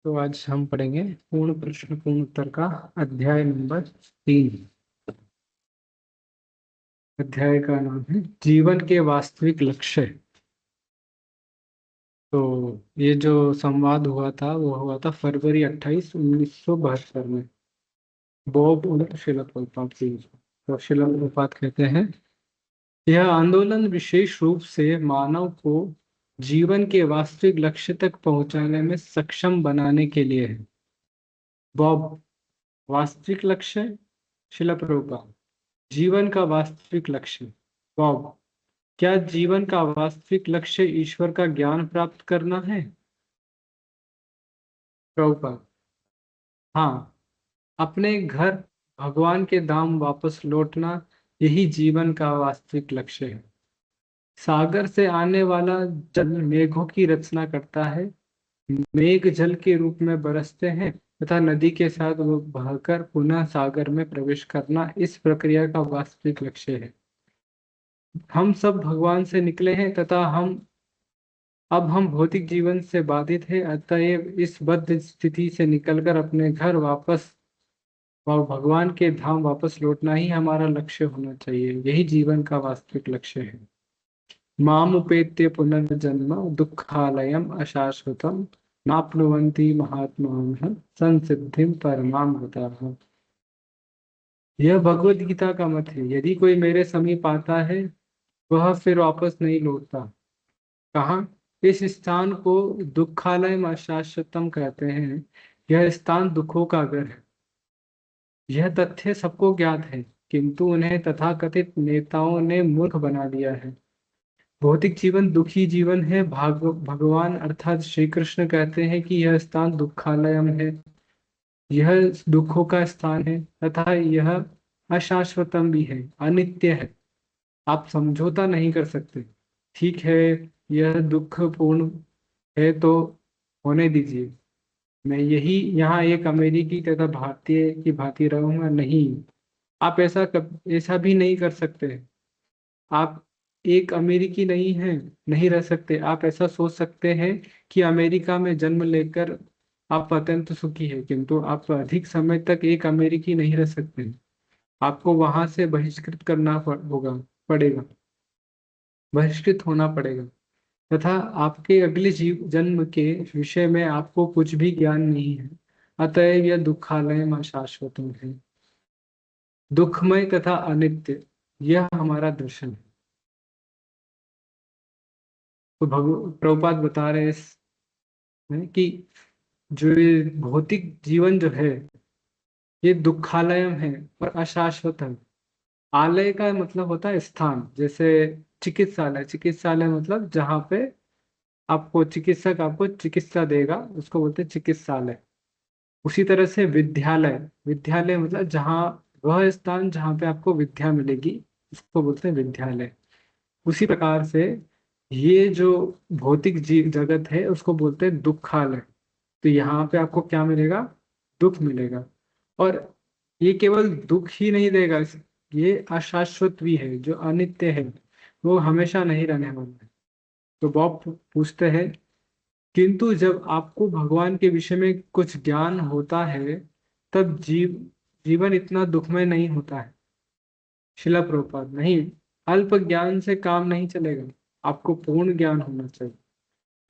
तो आज हम पढ़ेंगे पूर्ण प्रश्न पूर्ण उत्तर का अध्याय नंबर 3। अध्याय का नाम है जीवन के वास्तविक लक्ष्य। तो ये जो संवाद हुआ था वो हुआ था फरवरी 28 1972 में। बॉब और शिला प्रभुपाद की। तो शिला प्रभुपाद कहते हैं, यह आंदोलन विशेष रूप से मानव को जीवन के वास्तविक लक्ष्य तक पहुंचाने में सक्षम बनाने के लिए है। बॉब, वास्तविक लक्ष्य। शिला प्रभुपाद, जीवन का वास्तविक लक्ष्य। बॉब, क्या जीवन का वास्तविक लक्ष्य ईश्वर का ज्ञान प्राप्त करना है? प्रभुपाद, हाँ, अपने घर भगवान के धाम वापस लौटना, यही जीवन का वास्तविक लक्ष्य है। सागर से आने वाला जल मेघों की रचना करता है, मेघ जल के रूप में बरसते हैं तथा नदी के साथ वो बहकर पुनः सागर में प्रवेश करना इस प्रक्रिया का वास्तविक लक्ष्य है। हम सब भगवान से निकले हैं तथा अब हम भौतिक जीवन से बाधित हैं, अतएव इस बद्ध स्थिति से निकलकर अपने घर वापस और भगवान के धाम वापस लौटना ही हमारा लक्ष्य होना चाहिए। यही जीवन का वास्तविक लक्ष्य है। मामुपेत्य पुनर्जन्म दुःखालयम् अशाश्वतम् नाप्नुवन्ति महात्मानः संसिद्धिं परमां गताः। यह भगवत गीता का मत है। यदि कोई मेरे समीप आता है वह फिर वापस नहीं लौटता। कहाँ? इस स्थान को दुखालय शाश्वतम कहते हैं। यह स्थान दुखों का घर है। यह तथ्य सबको ज्ञात है, किंतु उन्हें तथाकथित नेताओं ने मूर्ख बना दिया है। भौतिक जीवन दुखी जीवन है। भगवान अर्थात श्री कृष्ण कहते हैं कि यह स्थान दुखालयम है, यह दुखों का स्थान है तथा यह अशाश्वतम भी है, अनित्य है। आप समझौता नहीं कर सकते। ठीक है, यह दुख पूर्ण है तो होने दीजिए। मैं यही यहाँ एक अमेरिकी तथा भारतीय की भांति रहूंगा नहीं। आप ऐसा भी नहीं कर सकते। आप एक अमेरिकी नहीं हैं, नहीं रह सकते। आप ऐसा सोच सकते हैं कि अमेरिका में जन्म लेकर आप अत्यंत सुखी है, किंतु आप अधिक समय तक एक अमेरिकी नहीं रह सकते। आपको वहां से बहिष्कृत पड़ेगा, बहिष्कृत होना पड़ेगा। तथा आपके अगले जीव जन्म के विषय में आपको कुछ भी ज्ञान नहीं है, अतएव यह दुखालय में शाश्वत है, दुखमय तथा अनित्य। यह हमारा दर्शन है। तो प्रभुपाद बता रहे हैं कि जो ये भौतिक जीवन जो है ये दुखालयम है और अशाश्वत है। आलय का मतलब होता है स्थान। जैसे चिकित्सालय, चिकित्सालय मतलब जहाँ पे आपको चिकित्सक आपको चिकित्सा देगा, उसको बोलते हैं चिकित्सालय। उसी तरह से विद्यालय, विद्यालय मतलब जहाँ, वह स्थान जहाँ पे आपको विद्या मिलेगी, उसको बोलते हैं विद्यालय। उसी प्रकार से ये जो भौतिक जीव जगत है उसको बोलते हैं दुखालय। तो यहाँ पे आपको क्या मिलेगा? दुख मिलेगा। और ये केवल दुख ही नहीं देगा, ये अशाश्वत भी है, जो अनित्य है, वो हमेशा नहीं रहने वाला है। तो बॉब पूछते हैं, किंतु जब आपको भगवान के विषय में कुछ ज्ञान होता है तब जीवन इतना दुखमय नहीं होता है। शिला प्रभुपाद, नहीं, अल्प ज्ञान से काम नहीं चलेगा, आपको पूर्ण ज्ञान होना चाहिए।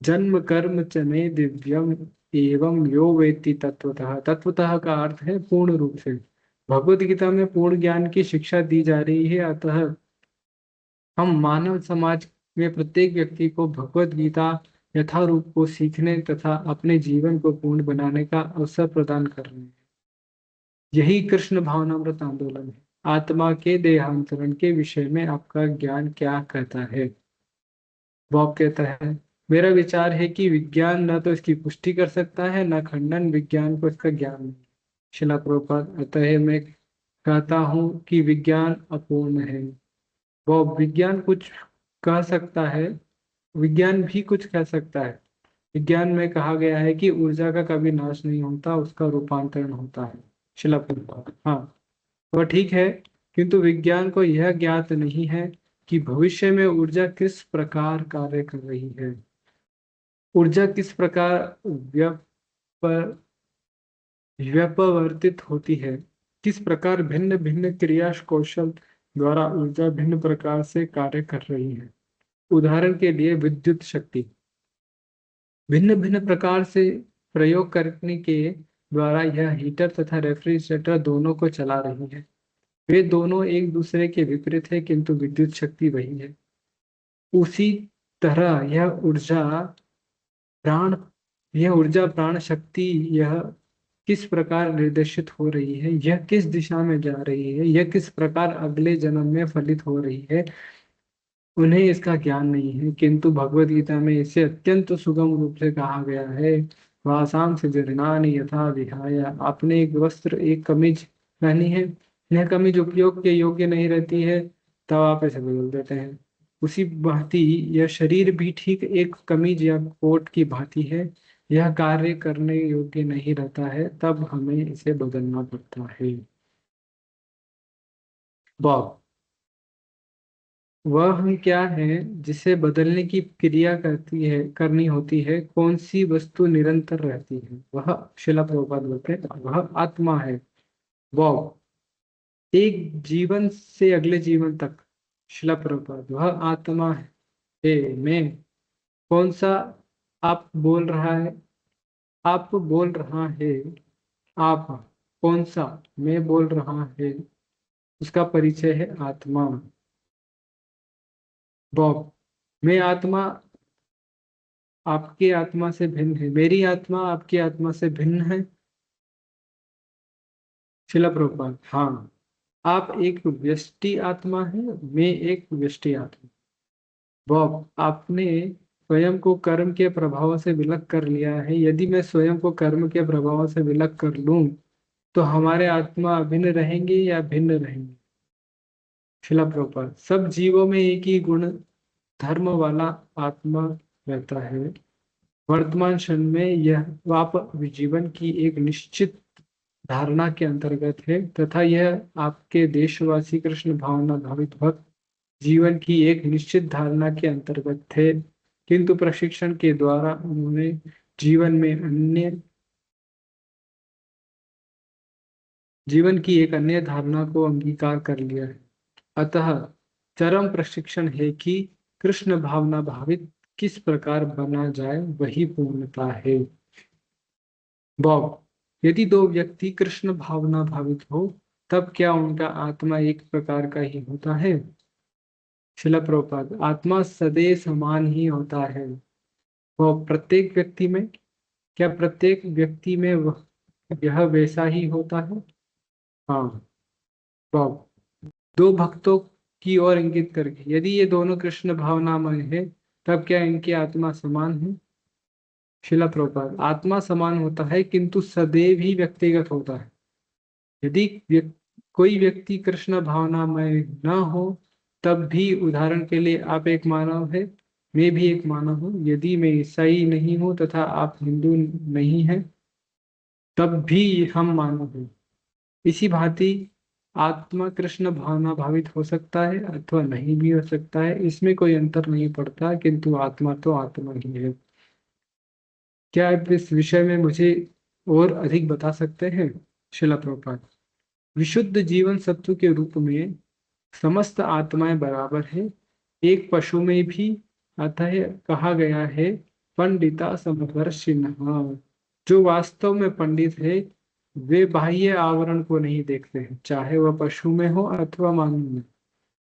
जन्म कर्म च मे दिव्यम एवं यो वेत्ति तत्वतः। तत्वतः का अर्थ है पूर्ण रूप से। भगवत गीता में पूर्ण ज्ञान की शिक्षा दी जा रही है, अतः हम मानव समाज में प्रत्येक व्यक्ति को भगवत गीता यथारूप को सीखने तथा अपने जीवन को पूर्ण बनाने का अवसर प्रदान कर रहे हैं। यही कृष्ण भावनामृत आंदोलन है। आत्मा के देहांतरण के विषय में आपका ज्ञान क्या कहता है? बॉब कहता है, मेरा विचार है कि विज्ञान न तो इसकी पुष्टि कर सकता है न खंडन, विज्ञान को इसका ज्ञान नहीं। शिला प्रभुपाद, अतः मैं कहता हूँ कि विज्ञान अपूर्ण है। बॉब, विज्ञान कुछ कह सकता है, विज्ञान भी कुछ कह सकता है। विज्ञान में कहा गया है कि ऊर्जा का कभी नाश नहीं होता, उसका रूपांतरण होता है। शिला प्रभुपाद, हाँ, वह ठीक है, किंतु विज्ञान को यह ज्ञात नहीं है कि भविष्य में ऊर्जा किस प्रकार कार्य कर रही है। ऊर्जा किस प्रकार पर व्यपवर्तित होती है। किस प्रकार भिन्न भिन्न क्रिया कौशल द्वारा ऊर्जा भिन्न प्रकार से कार्य कर रही है। उदाहरण के लिए विद्युत शक्ति भिन्न भिन्न प्रकार से प्रयोग करने के द्वारा यह हीटर तथा रेफ्रिजरेटर दोनों को चला रही है। वे दोनों एक दूसरे के विपरीत है, किंतु विद्युत शक्ति वही है। उसी तरह प्राण यह ऊर्जा प्राण शक्ति यह किस प्रकार निर्देशित हो रही है, यह किस दिशा में जा रही है, यह किस प्रकार अगले जन्म में फलित हो रही है, उन्हें इसका ज्ञान नहीं है। किंतु भगवत गीता में इसे अत्यंत सुगम रूप से कहा गया है। वासांग से जीर्णानि यथा विहाय। आपने एक वस्त्र एक कमीज पहनी है, यह कमीज उपयोग के योग्य नहीं रहती है, तब आप इसे बदल देते हैं। उसी भांति यह शरीर भी ठीक एक कमीज या कोट की भांति है, यह कार्य करने योग्य नहीं रहता है, तब हमें इसे बदलना पड़ता है। बॉब वह हम क्या है जिसे बदलने की क्रिया करनी होती है, कौन सी वस्तु निरंतर रहती है, वह शिला प्रभुपाद बोलते हैं वह आत्मा है। बॉब एक जीवन से अगले जीवन तक, शिला प्रभुपाद वह आत्मा है। मैं कौन सा आप बोल रहा है, आप बोल रहा है, आप कौन सा मैं बोल रहा है, उसका परिचय है आत्मा। बॉब मैं आत्मा आपकी आत्मा से भिन्न है, मेरी आत्मा आपकी आत्मा से भिन्न है। शिला प्रभुपाद हाँ, आप एक व्यष्टि आत्मा है, मैं एक व्यष्टि आत्मा। बॉब आपने स्वयं को कर्म के प्रभाव से विलग कर लिया है। यदि मैं स्वयं को कर्म के प्रभाव से विलग कर लूं तो हमारे आत्मा अभिन्न रहेंगे या भिन्न रहेंगे। शिला प्रभुपाद सब जीवों में एक ही गुण धर्म वाला आत्मा रहता है। वर्तमान क्षण में यह आप जीवन की एक निश्चित धारणा के अंतर्गत है, तथा यह आपके देशवासी कृष्ण भावना भावित भक्त जीवन की एक निश्चित धारणा के अंतर्गत थे, किंतु प्रशिक्षण के द्वारा उन्होंने जीवन की एक अन्य धारणा को अंगीकार कर लिया है। अतः चरम प्रशिक्षण है कि कृष्ण भावना भावित किस प्रकार बना जाए, वही पूर्णता है। बॉब यदि दो व्यक्ति कृष्ण भावना भावित हो तब क्या उनका आत्मा एक प्रकार का ही होता है। शिला प्रभुपाद आत्मा सदैव समान ही होता है। वह प्रत्येक व्यक्ति में, क्या प्रत्येक व्यक्ति में वह यह वैसा ही होता है। हाँ। बॉब दो भक्तों की ओर इंगित करके, यदि ये दोनों कृष्ण भावनामय है तब क्या इनकी आत्मा समान है। शिला प्रभुपाद आत्मा समान होता है, किंतु सदैव ही व्यक्तिगत होता है। यदि कोई व्यक्ति कृष्ण भावनामय न हो तब भी, उदाहरण के लिए आप एक मानव है, मैं भी एक मानव हूँ, यदि मैं ईसाई नहीं हूँ तथा आप हिंदू नहीं हैं तब भी हम मानव हैं। इसी भांति आत्मा कृष्ण भावना भावित हो सकता है अथवा नहीं भी हो सकता है, इसमें कोई अंतर नहीं पड़ता, किंतु आत्मा तो आत्मा ही है। क्या आप इस विषय में मुझे और अधिक बता सकते हैं। शिला प्रभुपाद विशुद्ध जीवन सत्व के रूप में समस्त आत्माएं बराबर है। एक पशु में भी अतः कहा गया है पंडिता समदर्शिनः। जो वास्तव में पंडित है वे बाह्य आवरण को नहीं देखते हैं, चाहे वह पशु में हो अथवा मानव में।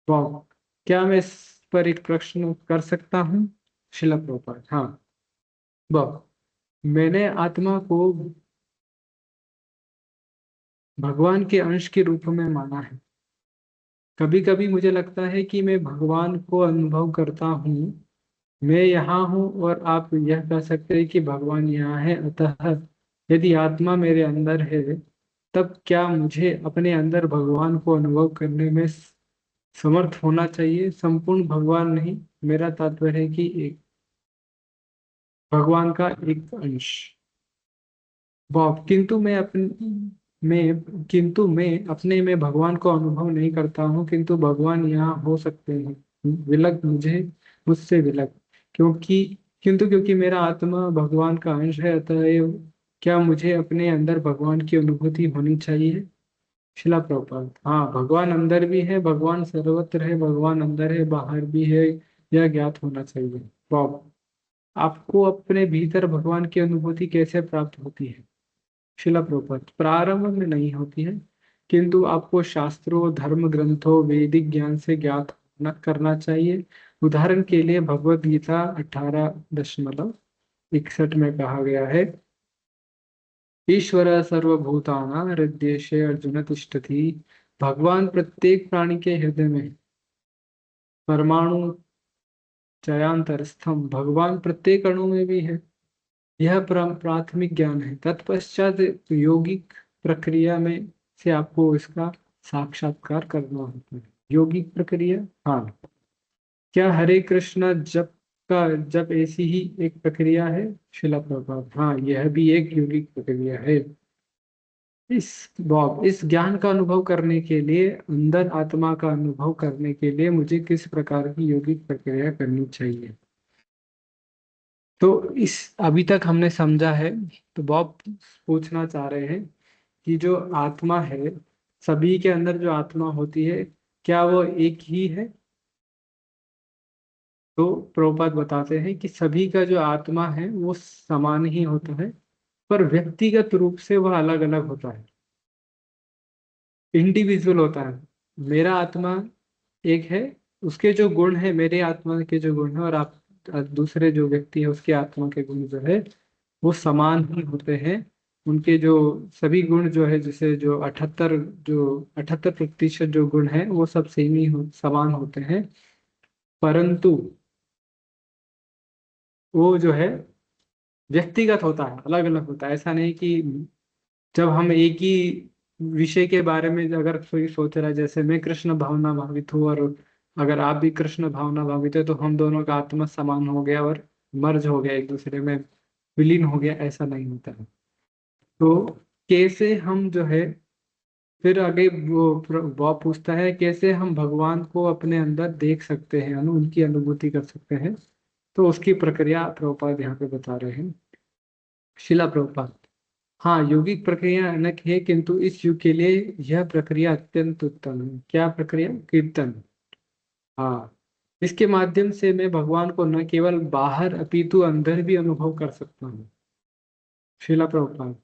वाह क्या मैं इस पर एक प्रश्न कर सकता हूँ। शिला प्रभुपाद हाँ। वाह मैंने आत्मा को भगवान के अंश के रूप में माना है। कभी कभी मुझे लगता है कि मैं भगवान को अनुभव करता हूँ। मैं यहाँ हूँ और आप यह कह सकते हैं कि भगवान यहाँ है। अतः यदि आत्मा मेरे अंदर है तब क्या मुझे अपने अंदर भगवान को अनुभव करने में समर्थ होना चाहिए। संपूर्ण भगवान नहीं, मेरा तात्पर्य है कि एक भगवान का एक अंश। बॉब किंतु मैं अपने में भगवान को अनुभव नहीं करता हूँ, किंतु भगवान यहाँ हो सकते हैं। विलग मुझसे विलग क्योंकि क्योंकि मेरा आत्मा भगवान का अंश है, अतः क्या मुझे अपने अंदर भगवान की अनुभूति होनी चाहिए? शिला प्रभुपाद, हाँ, भगवान अंदर भी है, भगवान सर्वत्र है, भगवान अंदर है, बाहर भी है, यह ज्ञात होना चाहिए। वाह। आपको अपने भीतर भगवान की अनुभूति कैसे प्राप्त होती है? शिला प्रभुपाद, प्रारंभ में नहीं होती है, किंतु आपको शास्त्रों, धर्म ग्रंथों, वैदिक ज्ञान से ज्ञात न करना चाहिए। उदाहरण के लिए भगवत गीता 18.61 में कहा गया है, ईश्वर सर्वभूतानां हृदयेशे अर्जुन तिष्ठति। भगवान प्रत्येक प्राणी के हृदय में परमाणु चयांतरस्थम, भगवान प्रत्येक अणु में भी है। यह प्राथमिक ज्ञान है। तत्पश्चात योगिक प्रक्रिया में से आपको इसका साक्षात्कार करना होता है। योगिक प्रक्रिया, हाँ। क्या हरे कृष्ण जप का जप ऐसी ही एक प्रक्रिया है? शिला प्रभात, हाँ, यह भी एक योगिक प्रक्रिया है। इस इस ज्ञान का अनुभव करने के लिए, अंदर आत्मा का अनुभव करने के लिए मुझे किस प्रकार की योगिक प्रक्रिया करनी चाहिए? तो इस अभी तक हमने समझा है। तो बॉब पूछना चाह रहे हैं कि जो आत्मा है, सभी के अंदर जो आत्मा होती है, क्या वो एक ही है? तो प्रभुपाद बताते हैं कि सभी का जो आत्मा है वो समान ही होता है, पर व्यक्तिगत रूप से वह अलग अलग होता है, इंडिविजुअल होता है। मेरा आत्मा एक है, उसके जो गुण है, मेरे आत्मा के जो गुण है, और आप दूसरे जो व्यक्ति है उसके आत्मा के गुण जो है वो समान ही होते हैं। उनके जो सभी गुण जो है, जैसे जो 78% जो गुण है वो सब सेम ही समान होते हैं। परंतु वो जो है व्यक्तिगत होता है, अलग अलग होता है। ऐसा नहीं कि जब हम एक ही विषय के बारे में अगर कोई सोच रहा है, जैसे मैं कृष्ण भावना भावित हूँ और अगर आप भी कृष्ण भावना भावित है, तो हम दोनों का आत्मा समान हो गया और मर्ज हो गया, एक दूसरे में विलीन हो गया, ऐसा नहीं होता है। तो कैसे हम जो है, फिर आगे वो पूछता है कैसे हम भगवान को अपने अंदर देख सकते हैं, उनकी अनुभूति कर सकते हैं। तो उसकी प्रक्रिया प्रभुपाद यहाँ पे बता रहे हैं। शिला प्रभुपाद, हाँ, यौगिक प्रक्रिया अनेक है, किंतु इस युग के लिए यह प्रक्रिया अत्यंत उत्तम है। क्या प्रक्रिया? कीर्तन। हाँ, इसके माध्यम से मैं भगवान को न केवल बाहर अपितु अंदर भी अनुभव कर सकता हूँ। शिला प्रभुपाद,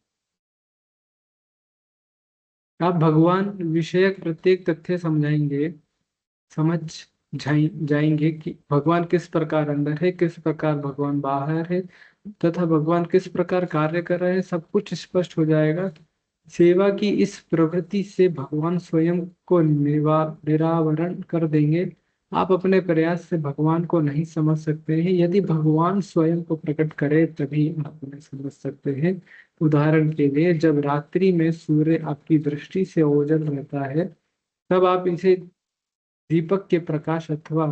आप भगवान विषयक प्रत्येक तथ्य समझ जाएंगे कि भगवान किस प्रकार अंदर है, किस प्रकार भगवान बाहर है, तथा भगवान किस प्रकार कार्य कर रहे हैं, सब कुछ स्पष्ट हो जाएगा। सेवा की इस प्रवृत्ति से भगवान स्वयं को निरावरण कर देंगे। आप अपने प्रयास से भगवान को नहीं समझ सकते हैं, यदि भगवान स्वयं को प्रकट करे तभी आप उन्हें समझ सकते हैं। उदाहरण के लिए, जब रात्रि में सूर्य आपकी दृष्टि से ओझल रहता है, तब आप इसे दीपक के प्रकाश अथवा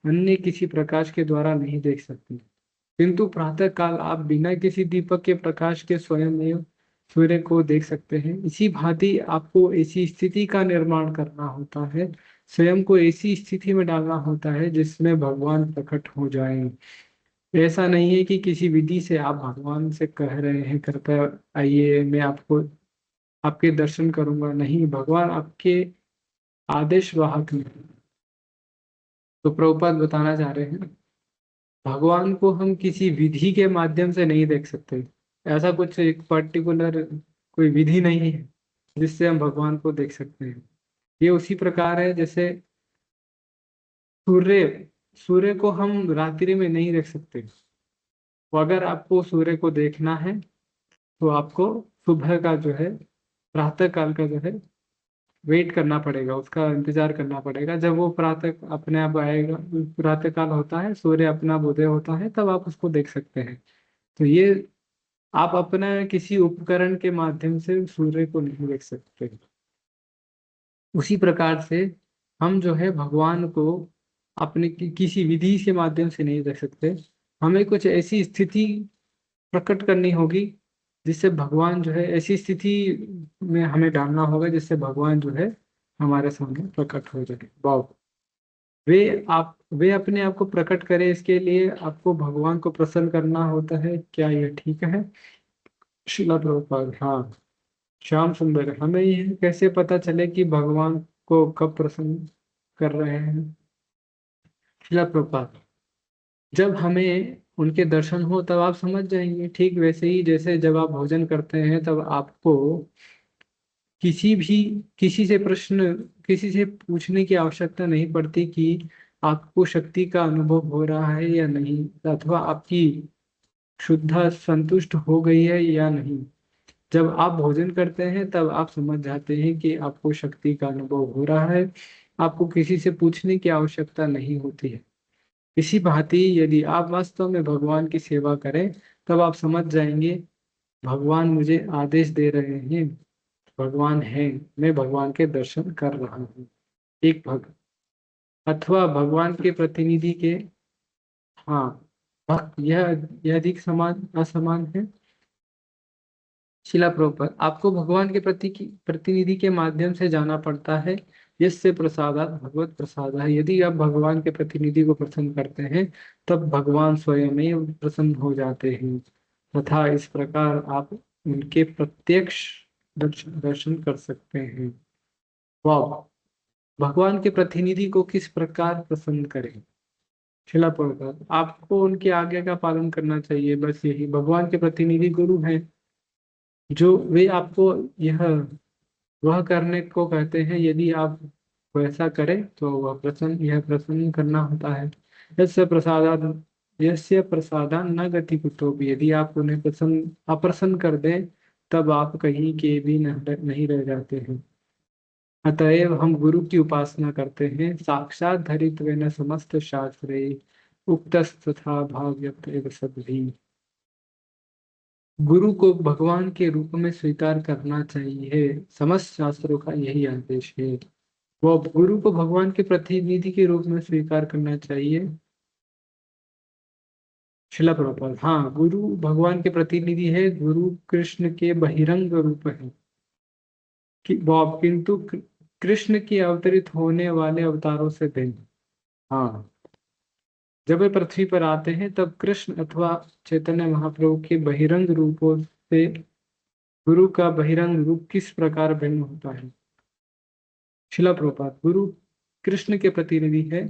अन्य किसी प्रकाश के द्वारा नहीं देख सकते, किंतु प्रातः काल आप बिना किसी दीपक के प्रकाश के स्वयं सूर्य को देख सकते हैं। इसी भांति आपको ऐसी स्थिति का निर्माण करना होता है, स्वयं को ऐसी स्थिति में डालना होता है जिसमें भगवान प्रकट हो जाए। ऐसा नहीं है कि किसी विधि से आप भगवान से कह रहे हैं कृपया आइए, मैं आपको आपके दर्शन करूंगा, नहीं, भगवान आपके आदेश वाहक हैं। तो प्रभुपाद बताना चाह रहे हैं, भगवान को हम किसी विधि के माध्यम से नहीं देख सकते। ऐसा कुछ एक पर्टिकुलर कोई विधि नहीं है जिससे हम भगवान को देख सकते हैं। ये उसी प्रकार है जैसे सूर्य सूर्य को हम रात्रि में नहीं देख सकते। तो अगर आपको सूर्य को देखना है, तो आपको सुबह का जो है, प्रातः काल का जो है, वेट करना पड़ेगा, उसका इंतजार करना पड़ेगा। जब वो प्रातः अपने आप आएगा, प्रातः काल होता है, सूर्य अपना उदय होता है, तब आप उसको देख सकते हैं। तो ये आप अपना किसी उपकरण के माध्यम से सूर्य को नहीं देख सकते। उसी प्रकार से हम जो है भगवान को अपने किसी विधि के माध्यम से नहीं देख सकते। हमें कुछ ऐसी स्थिति प्रकट करनी होगी जिससे भगवान जो है, ऐसी स्थिति में हमें डालना होगा जिससे भगवान जो है हमारे सामने प्रकट हो जाए। वाह। वे अपने आप को प्रकट करें, इसके लिए आपको भगवान को प्रसन्न करना होता है। क्या यह ठीक है? शिला प्रभुपाद, हाँ। श्याम सुंदर, हमें यह कैसे पता चले कि भगवान को कब प्रसन्न कर रहे हैं? शिला प्रभुपाद, जब हमें उनके दर्शन हो तब आप समझ जाएंगे। ठीक वैसे ही जैसे जब आप भोजन करते हैं तब आपको किसी भी किसी से पूछने की आवश्यकता नहीं पड़ती कि आपको शक्ति का अनुभव हो रहा है या नहीं, अथवा आपकी शुद्धा संतुष्ट हो गई है या नहीं। जब आप भोजन करते हैं तब आप समझ जाते हैं कि आपको शक्ति का अनुभव हो रहा है। आपको किसी से पूछने की आवश्यकता नहीं होती है। इसी भांति यदि आप वास्तव में भगवान की सेवा करें तब आप समझ जाएंगे भगवान मुझे आदेश दे रहे हैं, भगवान है, मैं भगवान के दर्शन कर रहा हूँ। एक अथवा भगवान के प्रतिनिधि के, हाँ, यह अधिक समान असमान है। शिला प्रभुपाद, आपको भगवान के प्रतिनिधि के माध्यम से जाना पड़ता है। यस्य प्रसादात भगवत प्रसाद है। यदि आप भगवान के प्रतिनिधि को प्रसन्न करते हैं तब भगवान स्वयं ही प्रसन्न हो जाते हैं, तथा इस प्रकार आप उनके प्रत्यक्ष दर्शन कर सकते हैं। वाह! भगवान के प्रतिनिधि को किस प्रकार प्रसन्न करें? शिला प्रभुपाद, आपको उनकी आज्ञा का पालन करना चाहिए, बस यही। भगवान के प्रतिनिधि गुरु हैं, जो वे आपको यह वह करने को कहते हैं। यदि आप वैसा करें तो यह प्रसन्न करना होता है। यस्य प्रसादान यस्य प्रसादान न गति कुतोपि। यदि आप उन्हें अप्रसन्न कर दें तब आप कहीं के भी नहीं रह जाते हैं। अतएव हम गुरु की उपासना करते हैं। साक्षात धरित्वेन समस्त शास्त्रे उक्तस्तथा भाव व्यक्त एव सद्भिः। गुरु को भगवान के रूप में स्वीकार करना चाहिए, समस्त शास्त्रों का यही आदेश है। वो गुरु को भगवान के प्रतिनिधि के रूप में स्वीकार करना चाहिए। शिला प्रभुपाद, हाँ, गुरु भगवान के प्रतिनिधि है, गुरु कृष्ण के बहिरंग रूप है किंतु कृष्ण की अवतरित होने वाले अवतारों से भिन्न। हाँ, जब वे पृथ्वी पर आते हैं तब कृष्ण अथवा चैतन्य महाप्रभु के बहिरंग रूपों से गुरु का बहिरंग रूप किस प्रकार भिन्न होता है? शिला प्रभुपाद, गुरु कृष्ण के प्रतिनिधि है,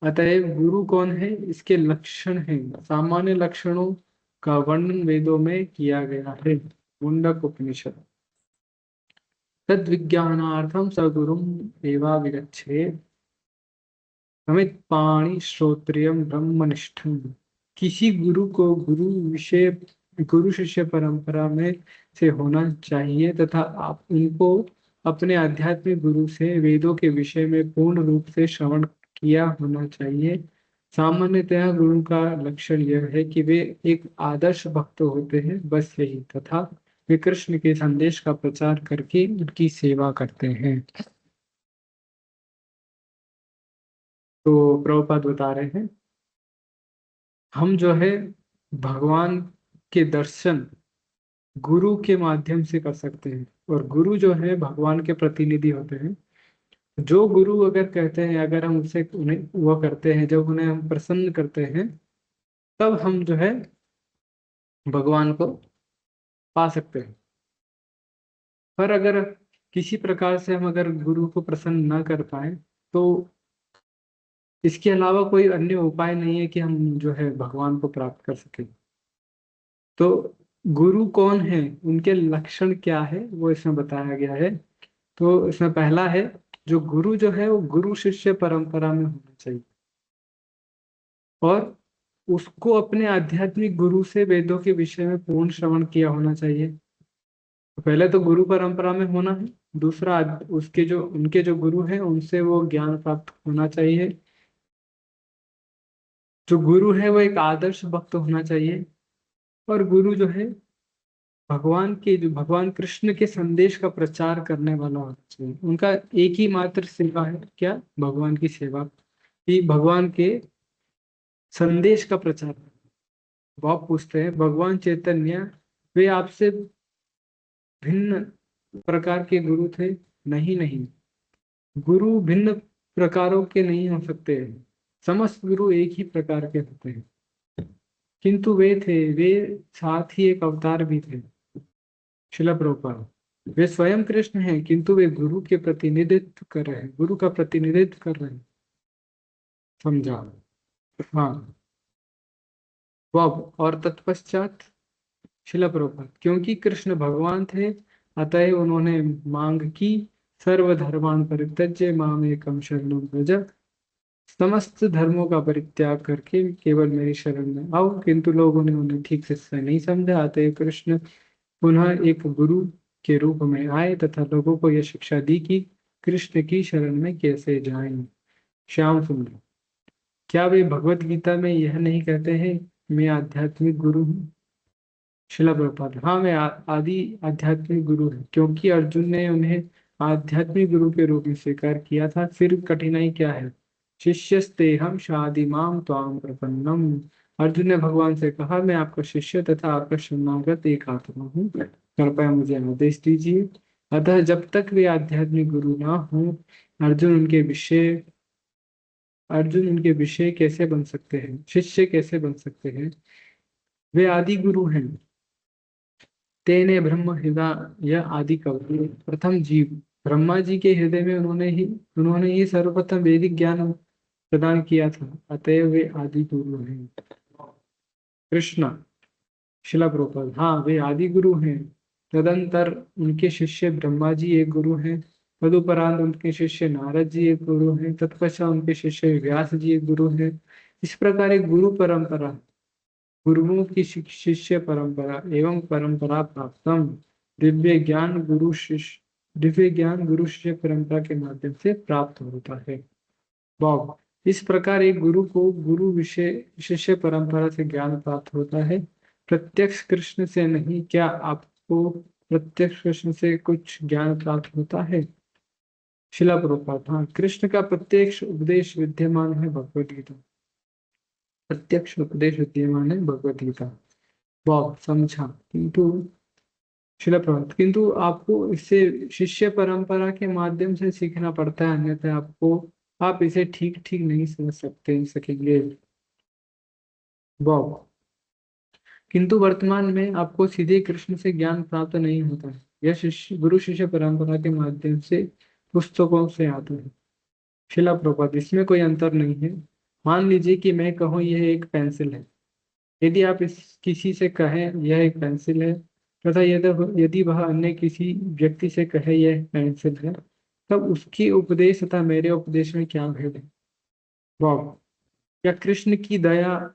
अतएव गुरु कौन है इसके लक्षण हैं। सामान्य लक्षणों का वर्णन वेदों में किया गया है। मुंडक उपनिषद। तद विज्ञानार्थम सगुरुम एवा विगच्छेद अमित पाणी श्रोत्रियम ब्रह्मनिष्ठम। किसी गुरु को गुरु शिष्य परंपरा में से होना चाहिए तथा आप उनको अपने आध्यात्मिक गुरु से वेदों के विषय में पूर्ण रूप से श्रवण किया होना चाहिए। सामान्यतः गुरु का लक्षण यह है कि वे एक आदर्श भक्त होते हैं, बस यही, तथा वे कृष्ण के संदेश का प्रचार करके उनकी सेवा करते हैं। तो प्रभुपाद बता रहे हैं हम जो है भगवान के दर्शन गुरु के माध्यम से कर सकते हैं, और गुरु जो है भगवान के प्रतिनिधि होते हैं। जो गुरु अगर कहते हैं, अगर हम उसे उन्हें वो करते हैं, जब उन्हें हम प्रसन्न करते हैं तब हम जो है भगवान को पा सकते हैं। पर अगर किसी प्रकार से हम अगर गुरु को प्रसन्न ना कर पाए तो इसके अलावा कोई अन्य उपाय नहीं है कि हम जो है भगवान को प्राप्त कर सकें। तो गुरु कौन है, उनके लक्षण क्या है, वो इसमें बताया गया है। तो इसमें पहला है, जो गुरु जो है वो गुरु शिष्य परंपरा में होना चाहिए, और उसको अपने आध्यात्मिक गुरु से वेदों के विषय में पूर्ण श्रवण किया होना चाहिए। तो पहले तो गुरु परंपरा में होना है। दूसरा, उसके जो उनके जो गुरु हैं उनसे वो ज्ञान प्राप्त होना चाहिए। जो गुरु है वो एक आदर्श भक्त होना चाहिए। और गुरु जो है भगवान कृष्ण के संदेश का प्रचार करने वाला होना चाहिए। उनका एक ही मात्र सेवा है, क्या? भगवान की सेवा, कि भगवान के संदेश का प्रचार। वो आप पूछते हैं भगवान चैतन्य वे आपसे भिन्न प्रकार के गुरु थे? नहीं, नहीं, गुरु भिन्न प्रकारों के नहीं हो सकते। समस्त गुरु एक ही प्रकार के होते हैं, किंतु वे साथ ही एक अवतार भी थे। शिला प्रभुपाद वे स्वयं कृष्ण हैं किंतु वे गुरु के प्रतिनिधित्व कर रहे हैं, गुरु का प्रतिनिधित्व कर रहे हैं। समझा। हाँ। वह और तत्पश्चात शिला प्रभुपाद क्योंकि कृष्ण भगवान थे अतएव उन्होंने मांग की, सर्वधर्मान् परित्यज्य माम एकम शरणं व्रज, समस्त धर्मों का परित्याग करके केवल मेरी शरण में आओ। किंतु लोगों ने उन्हें ठीक से नहीं समझा, अतएव कृष्ण पुनः एक गुरु के रूप में आए तथा लोगों को यह शिक्षा दी कि कृष्ण की शरण में कैसे जाएं। श्याम सुंदर क्या वे भगवत गीता में यह नहीं कहते हैं मैं आध्यात्मिक गुरु हूँ? शिला प्रभुपाद हाँ, मैं आदि आध्यात्मिक गुरु है क्योंकि अर्जुन ने उन्हें आध्यात्मिक गुरु के रूप में स्वीकार किया था। फिर कठिनाई क्या है? शिष्यस्तेहम शादी माम त्वाम प्रपन्नम। अर्जुन ने भगवान से कहा मैं आपका शिष्य तथा आपका शरणागत एक आत्मा हूँ, कृपया मुझे आदेश दीजिए। अतः जब तक वे आध्यात्मिक गुरु ना हो अर्जुन उनके विषय कैसे बन सकते हैं, शिष्य कैसे बन सकते हैं? वे आदि गुरु हैं। तेने ब्रह्म हृदय यह आदि कवि प्रथम जीव ब्रह्मा जी के हृदय में उन्होंने ही सर्वप्रथम वैदिक ज्ञान प्रदान किया था, अतएव वे आदि गुरु हैं। कृष्ण शिला प्रभुपाद हाँ, वे आदि गुरु हैं। तदंतर उनके शिष्य ब्रह्मा जी एक गुरु हैं, तदुपरांत उनके शिष्य नारद जी एक गुरु हैं, तत्पश्चात उनके शिष्य व्यास जी एक गुरु हैं। इस प्रकार एक गुरु परंपरा, गुरुओं की शिष्य परंपरा एवं परंपरा प्राप्तम दिव्य ज्ञान गुरु शिष्य परंपरा के माध्यम से प्राप्त होता है। वाव। इस प्रकार एक गुरु को गुरु विषय शिष्य परंपरा से ज्ञान प्राप्त होता है, प्रत्यक्ष कृष्ण से नहीं। क्या आपको प्रत्यक्ष कृष्ण से कुछ ज्ञान प्राप्त होता है? शिला प्रभुपाद हाँ, कृष्ण का प्रत्यक्ष उपदेश विद्यमान है भगवद गीता। प्रत्यक्ष उपदेश विद्यमान है भगवद गीता। वाह, समझा। किंतु शिला प्रभुपाद किंतु आपको इसे शिष्य परंपरा के माध्यम से सीखना पड़ता है, अन्यथा आप इसे ठीक ठीक नहीं समझ सकेंगे। वाह। किंतु वर्तमान में आपको सीधे कृष्ण से ज्ञान प्राप्त नहीं होता है, यह शिष्य गुरु शिष्य परंपरा के माध्यम से पुस्तकों से आता है। शिला प्रभुपाद इसमें कोई अंतर नहीं है। मान लीजिए कि मैं कहूँ यह एक पेंसिल है, यदि आप इस किसी से कहें यह एक पेंसिल है तथा यदि वह अन्य किसी व्यक्ति से कहे यह पेंसिल है, तब उसकी उपदेश तथा मेरे उपदेश में क्या भेद है? वाह। क्या कृष्ण की दया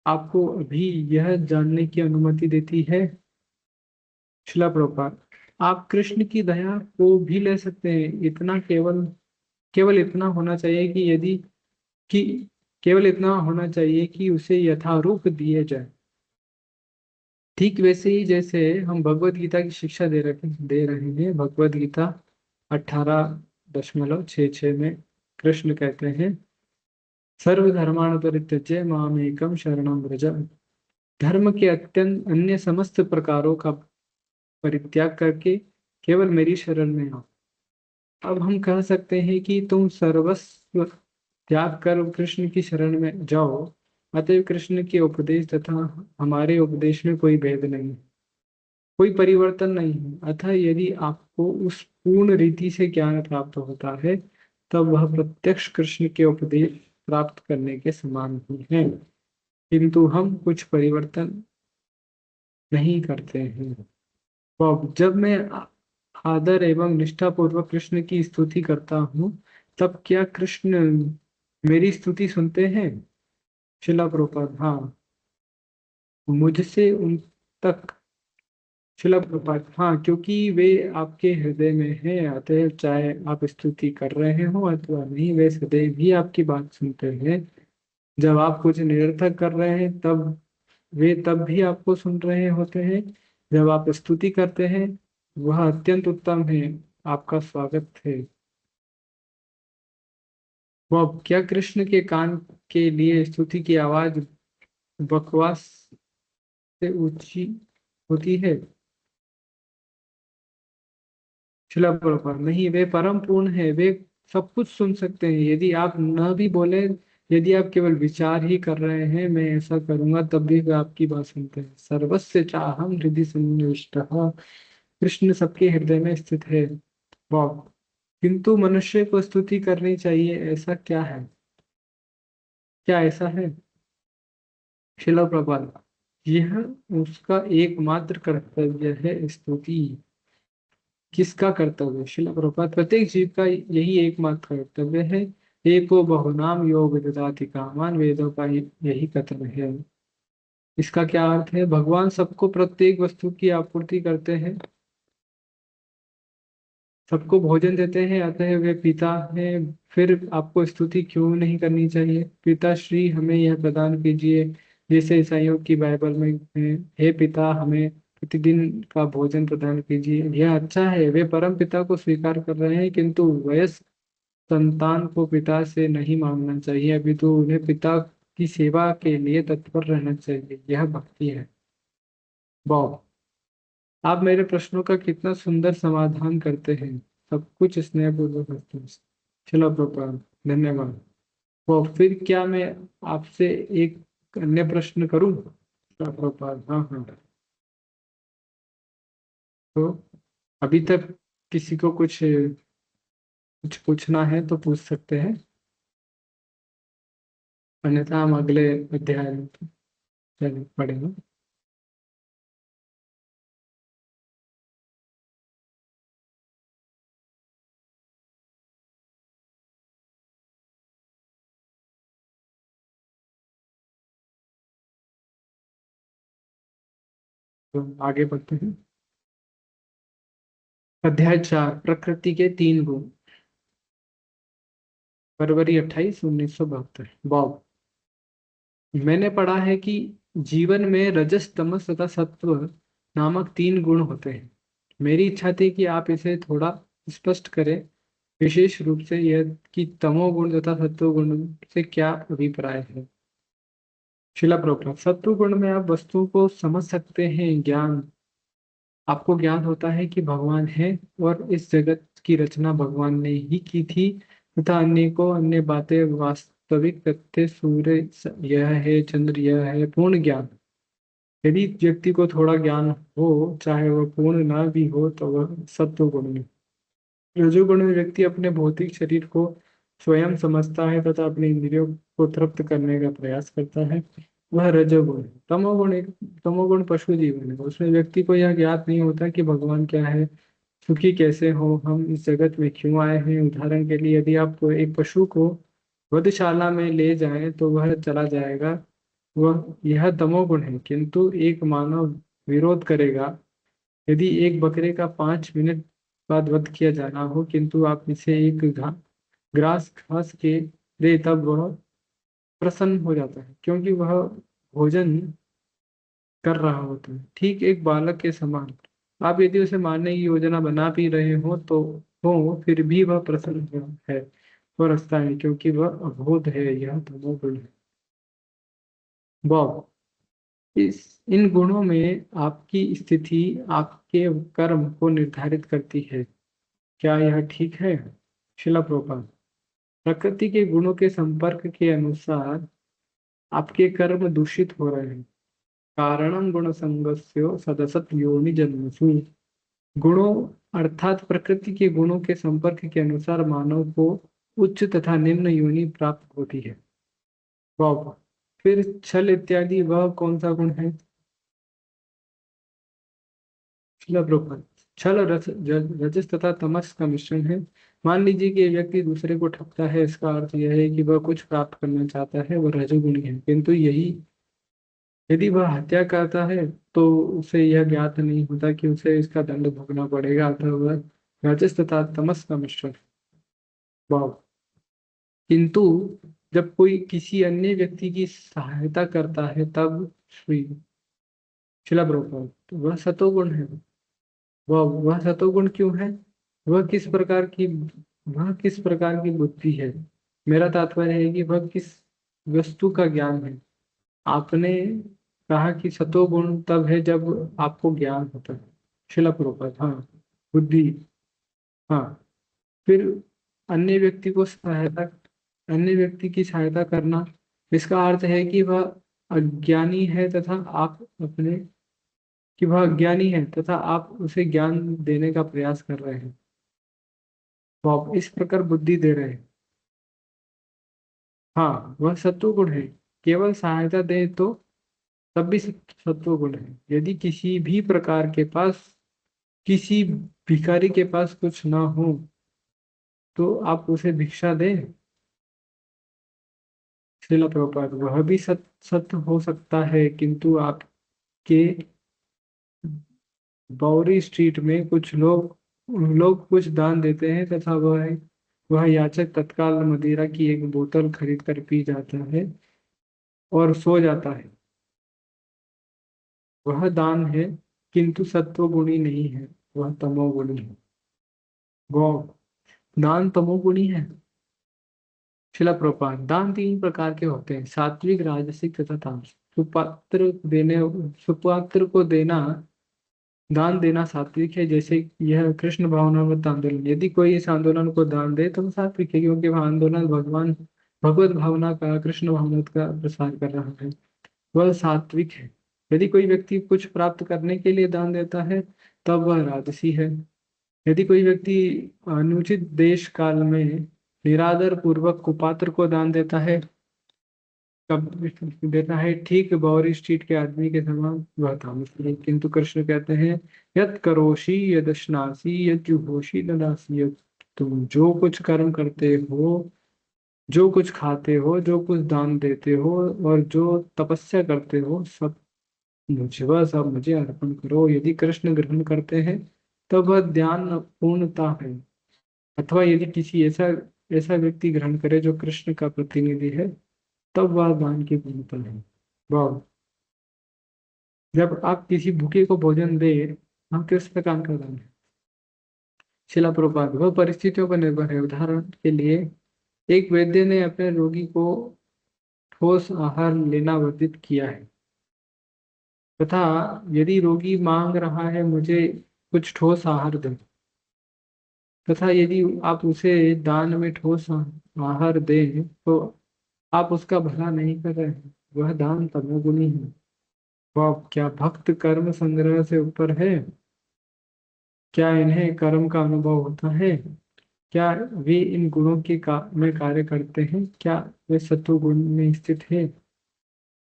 आपको अभी यह जानने की अनुमति देती है? शिला प्रभुपाद आप कृष्ण की दया को भी ले सकते हैं, इतना केवल केवल इतना होना चाहिए कि यदि कि केवल इतना होना चाहिए कि उसे यथारूप दिए जाए। ठीक वैसे ही जैसे हम भगवत गीता की शिक्षा दे रहे हैं। भगवत गीता 18.66 में कृष्ण कहते हैं सर्वधर्मान् परित्यज्य मामेकं शरणं व्रज। धर्म के अत्यंत अन्य समस्त प्रकारों का परित्याग करके केवल मेरी शरण में आओ। अब हम कह सकते हैं कि तुम सर्वस्व त्याग कर कृष्ण की शरण में जाओ, अतएव कृष्ण के उपदेश तथा हमारे उपदेश में कोई भेद नहीं है, कोई परिवर्तन नहीं है। अतः यदि आपको उस पूर्ण रीति से ज्ञान प्राप्त होता है तब वह प्रत्यक्ष कृष्ण के उपदेश प्राप्त करने के समान ही है, किंतु हम कुछ परिवर्तन नहीं करते हैं। तो अब जब मैं आदर एवं निष्ठा पूर्वक कृष्ण की स्तुति करता हूँ तब क्या कृष्ण मेरी स्तुति सुनते हैं? शिला प्रभुपाद हाँ, मुझसे उन तक। शिला प्रभुपाद हाँ, क्योंकि वे आपके हृदय में हैं, अतः चाहे आप स्तुति कर रहे हो अथवा नहीं, वे सदैव भी आपकी बात सुनते हैं। जब आप कुछ निरर्थक कर रहे हैं तब भी आपको सुन रहे होते हैं। जब आप स्तुति करते हैं वह अत्यंत उत्तम है, आपका स्वागत है। वह क्या कृष्ण के कान के लिए स्तुति की आवाज बकवास से ऊंची होती है? शिला प्रभुपाद नहीं, वे परम पूर्ण है, वे सब कुछ सुन सकते हैं। यदि आप न भी बोले, यदि आप केवल विचार ही कर रहे हैं मैं ऐसा करूंगा, तब भी वे आपकी बात सुनते हैं। सर्वस्य चाहम हृदय सन्निविष्टः कृष्ण सबके हृदय में स्थित है। वाह। किंतु मनुष्य को स्तुति करनी चाहिए, ऐसा क्या है? क्या ऐसा है? शिला प्रभात, यह उसका एकमात्र कर्तव्य है स्तुति। किसका कर्तव्य? शिला प्रभात, प्रत्येक जीव का यही एकमात्र कर्तव्य है। एको बहुनाम योग ददाति कामान, वेदों का यही कथन है। इसका क्या अर्थ है? भगवान सबको प्रत्येक वस्तु की आपूर्ति करते हैं, सबको भोजन देते हैं, अतः वे पिता हैं। फिर आपको स्तुति क्यों नहीं करनी चाहिए? पिता श्री हमें यह प्रदान कीजिए, जैसे ईसाइयों की बाइबल में है, हे पिता हमें प्रतिदिन का भोजन प्रदान कीजिए। यह अच्छा है, वे परम पिता को स्वीकार कर रहे हैं, किंतु वयस्क संतान को पिता से नहीं मांगना चाहिए, अभी तो उन्हें पिता की सेवा के लिए तत्पर रहना चाहिए। यह भक्ति है। वाह। आप मेरे प्रश्नों का कितना सुंदर समाधान करते हैं, सब कुछ स्नेहपूर्वक हंसते हैं। चलो प्रभुपाद, धन्यवाद। तो फिर क्या मैं आपसे एक अन्य प्रश्न करूं? चलो प्रभुपाद, हाँ हाँ। तो अभी तक किसी को कुछ कुछ पूछना है तो पूछ सकते हैं, अन्यथा हम अगले अध्याय में चले पढ़ेंगे। तो आगे बढ़ते हैं। अध्याय 4, प्रकृति के 3 गुण। फरवरी 28, 1972। वाह। मैंने पढ़ा है कि जीवन में रजस, तमस तथा सत्व नामक 3 गुण होते हैं। मेरी इच्छा थी कि आप इसे थोड़ा स्पष्ट करें, विशेष रूप से यह कि तमोगुण तथा सत्वगुण से क्या अभिप्राय है। शिला प्रभुपाद, सत्वगुण में आप वस्तुओं को समझ सकते हैं, ज्ञान, आपको ज्ञान होता है कि भगवान है और इस जगत की रचना भगवान ने ही की थी, तथा अन्य को अन्य बातें, वास्तविक तथ्य, सूर्य यह है, चंद्र यह है, पूर्ण ज्ञान। यदि व्यक्ति को थोड़ा ज्ञान हो, चाहे वह पूर्ण ना भी हो, तो वह सत्व गुण में। रजोगुण में व्यक्ति अपने भौतिक शरीर को स्वयं समझता है तथा अपने इंद्रियों को तृप्त करने का प्रयास करता है, वह रजोगुण है। तमोगुण पशु जीवन है, उसमें व्यक्ति को यह ज्ञात नहीं होता कि भगवान क्या है, सुखी कैसे हो, हम इस जगत में क्यों आए हैं। उदाहरण के लिए, यदि आप एक पशु को वधशाला में ले जाएं तो वह चला जाएगा, वह यह तमोगुण है। किंतु एक मानव विरोध करेगा, यदि एक बकरे का 5 मिनट बाद वध किया जाना हो, किंतु आप इसे एक ग्रास घास के दे, तब वह प्रसन्न हो जाता है, क्योंकि वह भोजन कर रहा होता है। ठीक एक बालक के समान, आप यदि उसे मारने की योजना बना भी रहे हो तो हो, फिर भी वह प्रसन्न है, वह हंसता है, क्योंकि वह अबोध है। यह तमोगुण है। वाह। इस इन गुणों में आपकी स्थिति आपके कर्म को निर्धारित करती है, क्या यह ठीक है? शिला प्रभुपाद, प्रकृति के गुणों के संपर्क के अनुसार आपके कर्म दूषित हो रहे हैं। कारणम गुण संगस्यो सदसत योनि जन्मसु। गुणों अर्थात प्रकृति के गुणों के संपर्क के अनुसार मानव को उच्च तथा निम्न योनि प्राप्त होती है। वाह। फिर छल इत्यादि वह कौन सा गुण है? शिला प्रभुपाद, छल रजस तथा तमस का मिश्रण है। मान लीजिए कि एक व्यक्ति दूसरे को ठगता है, इसका अर्थ यह है कि वह कुछ प्राप्त करना चाहता है, वह रजोगुणी है। किंतु यही यदि वह हत्या करता है तो उसे यह ज्ञात नहीं होता कि उसे इसका दंड भोगना पड़ेगा, अतः वह रजस तथा तमस का मिश्रण है। वाह। किंतु जब कोई किसी अन्य व्यक्ति की सहायता करता है, तब श्री शिला प्रभुपाद, तो वह सतोगुण है। वह सतोगुण क्यों है? वह किस प्रकार की वह किस प्रकार की बुद्धि है? मेरा तात्पर्य है कि वह किस वस्तु का ज्ञान है। आपने कहा कि सतोगुण तब है जब आपको ज्ञान होता है। शिला प्रभुपाद, हाँ, बुद्धि, हाँ। फिर अन्य व्यक्ति को सहायता अन्य व्यक्ति की सहायता करना, इसका अर्थ है कि वह अज्ञानी है तथा आप अपने कि वह अज्ञानी है तथा आप उसे ज्ञान देने का प्रयास कर रहे हैं, तो आप इस प्रकार बुद्धि दे रहे हैं। हाँ, वह सत्व गुण है। केवल सहायता दे तो तब भी सत्व गुण है। यदि किसी भी प्रकार के पास, किसी भिखारी के पास कुछ ना हो तो आप उसे भिक्षा दें। श्रील प्रभुपाद, वह भी सत्य हो सकता है, किंतु आपके बाउरी स्ट्रीट में कुछ लोग लोग कुछ दान देते हैं तथा वह याचक तत्काल मदिरा की एक बोतल खरीद कर पी जाता है और सो जाता है। वह दान है, किंतु सत्वगुणी नहीं है, वह तमोगुणी है। गौ दान तमोगुणी है। शिला प्रपात, दान तीन प्रकार के होते हैं, सात्विक, राजसिक तथा तामसिक। सुपात्र को देना, दान देना सात्विक है, जैसे यह कृष्ण भावनामृत आंदोलन। यदि कोई इस आंदोलन को दान दे तो वो सात्विक है, क्योंकि वह आंदोलन भगवत भावना का, कृष्ण भावना का प्रसार कर रहा है, वह सात्विक है। यदि कोई व्यक्ति कुछ प्राप्त करने के लिए दान देता है तब वह राजसी है। यदि कोई व्यक्ति अनुचित देश काल में निरादर पूर्वक कुपात्र को दान देता है, कब देता है ठीक बौरी स्ट्रीट के आदमी के समान, वह तामसी है। किंतु कृष्ण कहते हैं, यत करोषि यदश्नासी यद जुहोषि ददासी। तुम जो कुछ कर्म करते हो, जो कुछ खाते हो, जो कुछ दान देते हो और जो तपस्या करते हो, सब मुझे, वह सब मुझे अर्पण करो। यदि कृष्ण ग्रहण करते हैं तब वह ध्यान पूर्णता है। अथवा यदि किसी ऐसा ऐसा व्यक्ति ग्रहण करे जो कृष्ण का प्रतिनिधि है, तब वह दान की पूर्णता है। वाह, जब आप किसी भूखे को भोजन दे, हम किस प्रकार का दान है। शिला प्रभुपाद, वह परिस्थितियों पर निर्भर है। उदाहरण के लिए, एक वैद्य ने अपने रोगी को ठोस आहार लेना वर्जित किया है, तथा यदि रोगी मांग रहा है मुझे कुछ ठोस आहार दे, तथा यदि आप उसे दान में ठोस आहार दें तो आप उसका भला नहीं कर रहे हैं, वह दान तमोगुणी है। वह क्या भक्त कर्म संग्रह से ऊपर है? क्या इन्हें कर्म का अनुभव होता है? क्या वे इन गुणों में कार्य करते हैं? क्या वे सत्व गुण में स्थित है?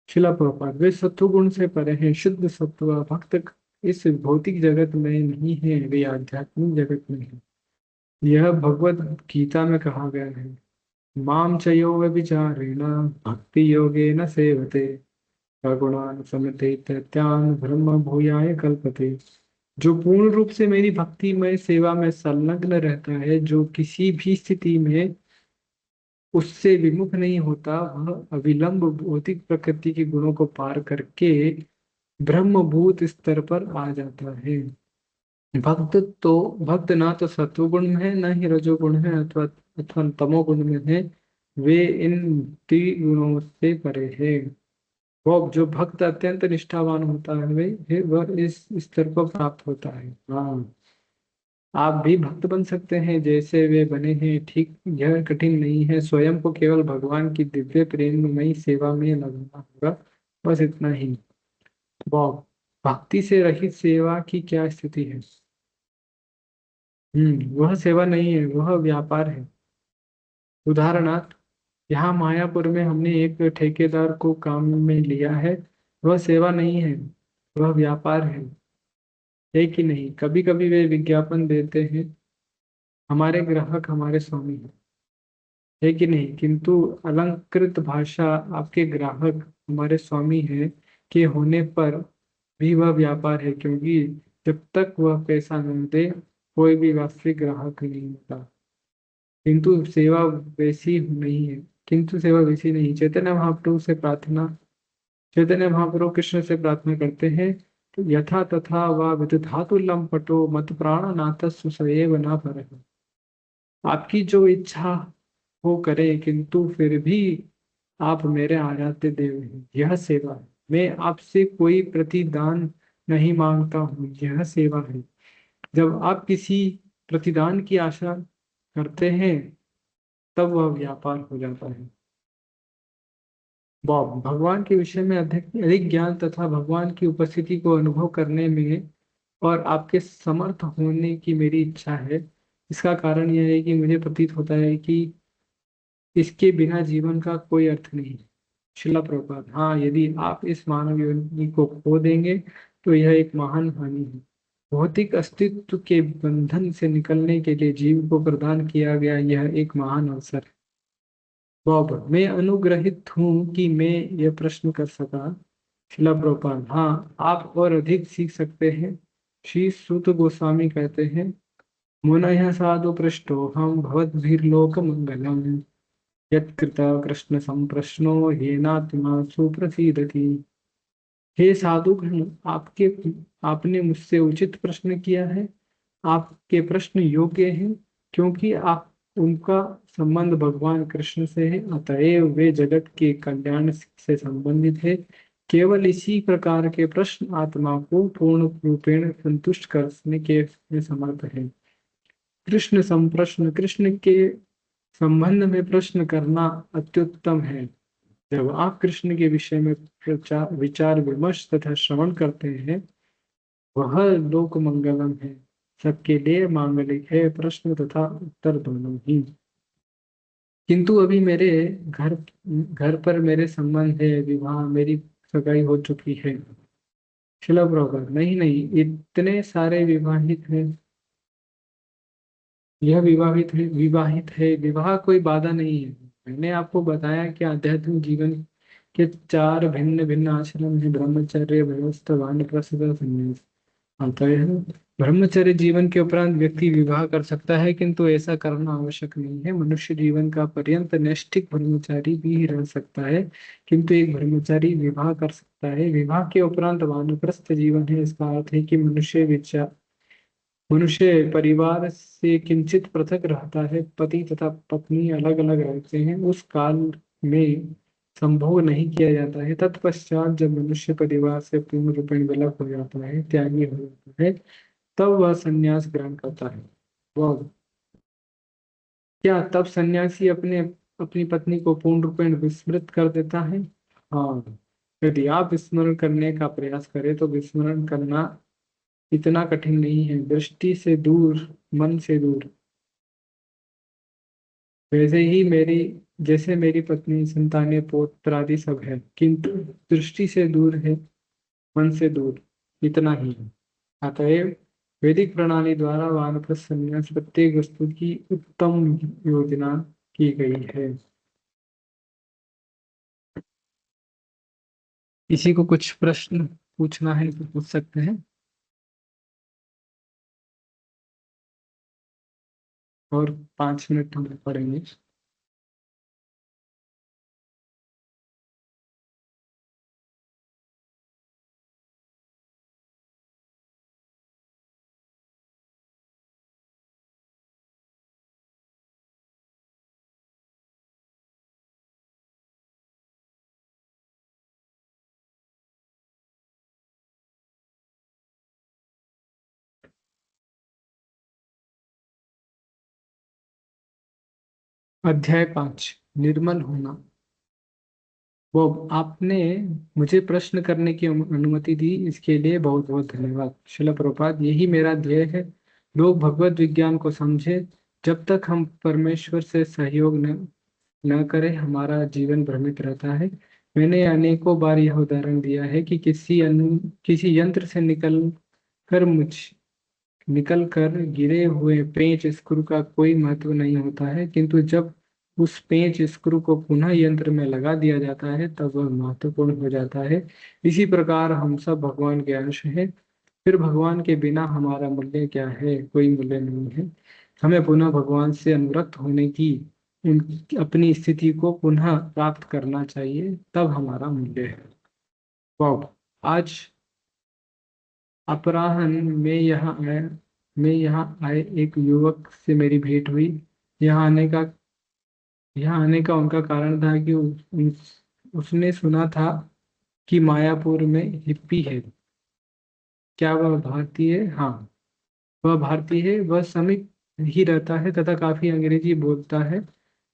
शिला प्रपात, वे सत्व गुण से परे हैं, शुद्ध सत्व भक्त इस भौतिक जगत में नहीं है, वे आध्यात्मिक जगत में है। यह भगवत गीता में कहा गया है, माम चयो व्यभिचारेण भक्ति योगेन सेवते सगुणान समते तैत्यान ब्रह्म भूयाय कल्पते। जो पूर्ण रूप से मेरी भक्तिमय सेवा में संलग्न रहता है, जो किसी भी स्थिति में उससे विमुख नहीं होता, वह अविलंब भौतिक प्रकृति के गुणों को पार करके ब्रह्मभूत स्तर पर आ जाता है। भक्त तो भक्त ना तो सत्वगुण में है, ना ही रजोगुण है, अथवा अथवा तमोगुण में है। वे इन त्रिगुणों से परे है। वो जो भक्त अत्यंत निष्ठावान होता है, वह इस स्तर को प्राप्त होता है। हाँ, आप भी भक्त बन सकते हैं जैसे वे बने हैं, ठीक। यह कठिन नहीं है, स्वयं को केवल भगवान की दिव्य प्रेममयी सेवा में लगना होगा, बस इतना ही। वाह, भक्ति से रहित सेवा की क्या स्थिति है। वह सेवा नहीं है, वह व्यापार है। उदाहरणार्थ, यहाँ मायापुर में हमने एक ठेकेदार को काम में लिया है, वह सेवा नहीं है, वह व्यापार है कि नहीं। कभी कभी वे विज्ञापन देते हैं, हमारे ग्राहक हमारे स्वामी है कि नहीं, किंतु अलंकृत भाषा, आपके ग्राहक हमारे स्वामी है के होने पर भी वह व्यापार है, क्योंकि जब तक वह पैसा न दे कोई भी वास्तविक ग्राहक नहीं होता। किंतु सेवा वैसी नहीं है, किंतु सेवा वैसी नहीं। चैतन्य महाप्रभु कृष्ण से प्रार्थना करते हैं, तो यथा तथा व विदधातु लंपटो मत प्राण नाथ सुसएव न पर। आपकी जो इच्छा हो करे, किंतु फिर भी आप मेरे आराध्य देव हैं, यह सेवा है। मैं आपसे कोई प्रतिदान नहीं मांगता हूँ, यह सेवा है। जब आप किसी प्रतिदान की आशा करते हैं, तब वह व्यापार हो जाता है। भगवान के विषय में अधिक अधिक ज्ञान तथा भगवान की उपस्थिति को अनुभव करने में और आपके समर्थ होने की मेरी इच्छा है। इसका कारण यह है कि मुझे प्रतीत होता है कि इसके बिना जीवन का कोई अर्थ नहीं है। शिला प्रभुपाद, हाँ, यदि आप इस मानव योनि को खो देंगे तो यह एक महान हानि है। भौतिक अस्तित्व के बंधन से निकलने के लिए जीव को प्रदान किया गया यह एक महान अवसर है। बॉब, मैं अनुग्रहित हूँ कि मैं यह प्रश्न कर सका। शिला प्रभुपाद, हाँ, आप और अधिक सीख सकते हैं। श्री सुत गोस्वामी कहते हैं, मुनयः साधु पृष्ठो हम भवद्भिर्लोक मंगलम यत्कृत कृष्ण संप्रश्नो येनात्मा सुप्रसीदति। हे साधुगण, आपने मुझसे उचित प्रश्न किया है। आपके प्रश्न योग्य हैं, क्योंकि आप उनका संबंध भगवान कृष्ण से है, अतएव वे जगत के कल्याण से संबंधित है। केवल इसी प्रकार के प्रश्न आत्मा को पूर्ण रूपेण संतुष्ट करने के में समर्थ है। कृष्ण संप्रश्न, कृष्ण के संबंध में प्रश्न करना अत्युत्तम है। जब आप कृष्ण के विषय में प्रचार विचार विमर्श तथा श्रवण करते हैं, वह लोक मंगलम है, सबके लिए मांगलिक है, प्रश्न तथा उत्तर दोनों ही। किंतु अभी मेरे घर घर पर मेरे संबंध है, विवाह, मेरी सगाई हो चुकी है। शिला प्रभुपाद, नहीं नहीं, इतने सारे विवाहित हैं। यह विवाहित है, विवाह कोई बाधा नहीं है। मैंने आपको बताया कि आध्यात्मिक जीवन के चार भिन्न भिन्न आश्रम है, ब्रह्मचर्य, गृहस्थ, वानप्रस्थ, संन्यास। अतः ब्रह्मचर्य जीवन के उपरांत व्यक्ति विवाह कर सकता है, किंतु ऐसा करना आवश्यक नहीं है। मनुष्य जीवन का पर्यंत नैष्ठिक ब्रह्मचारी भी रह सकता है, किंतु एक ब्रह्मचारी विवाह कर सकता है। विवाह के उपरांत वानप्रस्थ जीवन है। इसका अर्थ है कि मनुष्य परिवार से किंचित पृथक रहता है। पति तथा पत्नी अलग अलग रहते हैं। उस काल में संभोग नहीं किया जाता है। तत्पश्चात जब मनुष्य परिवार से पूर्ण रूपेण विलग हो जाता है, त्यागी हो जाता है, तब वह संन्यास ग्रहण करता है। वह क्या तब सन्यासी अपने अपनी पत्नी को पूर्ण रूपेण विस्मृत कर देता है? हाँ, यदि आप विस्मरण करने का प्रयास करें तो विस्मरण करना इतना कठिन नहीं है। दृष्टि से दूर, मन से दूर। वैसे ही जैसे मेरी पत्नी, संतानें, पौत्र आदि सब है, किंतु दृष्टि से दूर है, मन से दूर, इतना ही है। अतएव वैदिक प्रणाली द्वारा वानप्रस्थ संन्यास प्रत्येक वस्तु की उत्तम योजना की गई है। किसी को कुछ प्रश्न पूछना है तो पूछ सकते हैं। और 5 मिनट हम पढ़ेंगे। अध्याय 5, निर्मल होना। वो आपने मुझे प्रश्न करने की अनुमति दी, इसके लिए बहुत बहुत धन्यवाद। शिला प्रभुपाद, यही मेरा ध्येय है, लोग भगवत विज्ञान को समझे। जब तक हम परमेश्वर से सहयोग न करें, हमारा जीवन भ्रमित रहता है। मैंने अनेकों बार यह उदाहरण दिया है कि किसी यंत्र से निकल कर गिरे हुए पेंच स्क्रू का कोई महत्व नहीं होता है, किंतु जब उस पेंच स्क्रू को पुनः यंत्र में लगा दिया जाता है, तब वह महत्वपूर्ण हो जाता है। इसी प्रकार हम सब भगवान के अंश हैं। फिर भगवान के बिना हमारा मूल्य क्या है? कोई मूल्य नहीं है। हमें पुनः भगवान से अनुरक्त होने की, अपनी स्थिति को पुनः प्राप्त करना चाहिए, तब हमारा मूल्य है। वाह, आज अपराह्न में यहाँ आए एक युवक से मेरी भेंट हुई। यहाँ आने का यहाँ आने का उनका कारण था कि उसने सुना था कि मायापुर में हिप्पी है। क्या वह भारतीय है? हाँ, वह भारतीय है। वह समीप ही रहता है तथा काफी अंग्रेजी बोलता है।